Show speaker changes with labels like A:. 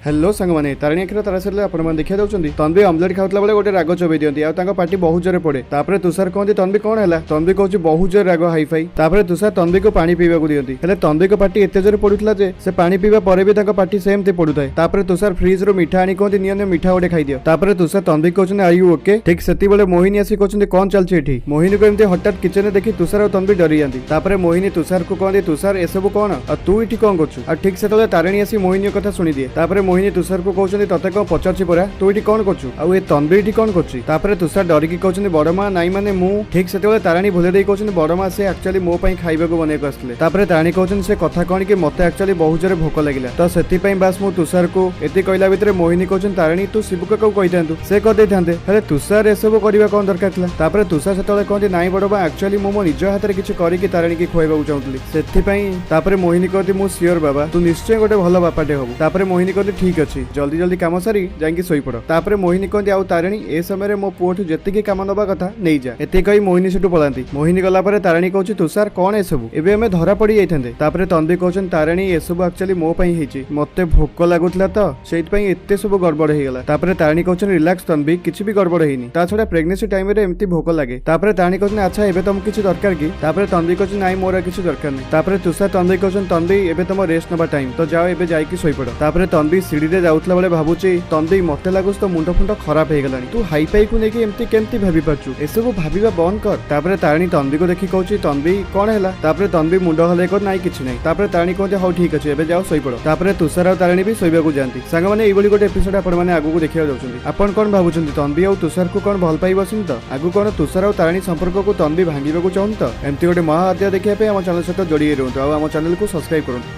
A: Hello सांगमाने तारा sir आपण देखा जाऊँ तन्वी ऑमलेट खाऊला बेले गोटे राग चोबई दिखती आउ पार्टी बहुत जोरे पड़े तापर तुषार कहते तन्वी कौन है तन्वी कहूँ बहुत जोर राग हाई फाई तापर तुषार तन्वी को पानी पीवा दिखती है तन्वी को पार्टी एत जोरे पड़ूला से पानी पीवा पर भी पार्टी सेमती पड़ू था तुषार फ्रिज रू मिठा आनी कहते नियो मिठा गोटे खाई दियो तापर तुषार तन्वी कहते आर यू ओके ठीक से मोहिनी आसी कहते कौन चलती मोहिनी को एमती हठात किचन में देखी तुषार और तन्वी डरी जाती मोहिनी तुषार को कहते तुषार एसबू कौन और तू ये कौन कर ठीक से तारिणी आसी मोहिनी कथा शुणी दिए मोहिनी तुषार को कहते तते कौन पचार परा तू ये कौन कर तन्वी कौन कर तुषार डरिकी कहते बड़मा नाई माने मु ठीक से तारिणी भूले कहते बड़मा से एक्चुअली मो खाइबा बनवाक आसते तारिणी कहते से कथा कौन कि मत एक्चुअली बहुत जोर भोक लगे तो से बास मु तुषार को ये कहला भितर मोहिनी कहते तारिणी तू शिवुका को कही था से कदे था तुषार एसबू करवा कौन दरकार था तुषार से कहते नाई बड़मा एक्चुअली मो निज हाथ में किसी करके तारिणी की खुआइबा चाहूली से मोहिनी कहती मु सियोर बाबा तू निश्चय गोटे भल बापाटे हबू तापर मोहिनी कहती ठीक अच्छे जल्दी जल्दी काम सारी जाकि शोपड़ तापर मोहिनी कहती आउ तारिणी ए समय मो पुओ जी कम नवा कथा नहीं जा एत कही मोहिनी सेठू पलांती मोहिनी गला तारिणी कहूँ तुषार कौन एसबू एवं आम धरा पड़ जाते तन्वी कहते तारिणी एसबू एक्चुअली मो मत भोक लगुला तो से एत सब गड़बड़ होगा तारिणी कहते रिलैक्स तन्वी किसी भी गड़बड़ होनी छड़ा प्रेगनेंसी टाइम रे एमती भोक लगे तारिणी कहते अच्छा एवं तुमको किसी दरकार कि तन्वी कहते नाई मोर किसी दरकार नहीं तुषार तन्वी कहते तन्वी एवं तुम रेस्ट नवा टाइम तो जाओ एवं जाकि शोपड़ तन्वी सीढ़ी रे जाऊला बेले भावुची तन्वी मत लगुच तो मुंड फुंड खराब हो गलानी तू हाई फाई को लेकिन एमती केमती भाभी पारछु एसबू भाविबा बंद कर तारिणी तन्वी को देखी कहूँ तन्वी कौन है तन्वी मुंड हल्ले कर नाई किछि नहीं तारिणी कहते हाँ ठीक अच्छे एवं जाओ शोपड़ तुषार और तारिणी भी शोइबा जाती सांग मैंने ये गोटे एपिसोड आपने आगू देखा जाऊँगी आपन कौन भावुं तन्वी और तुषार को कौन भल पाई बसन तो आगू कौन तुषार और तारिणी संपर्क को तन्वी भांगा चाहूँ तो एमती गोटे महाहत्या देखा आम चैनल सहित जोड़ी रुहतु आम चैनल को सब्सक्राइब करूँ।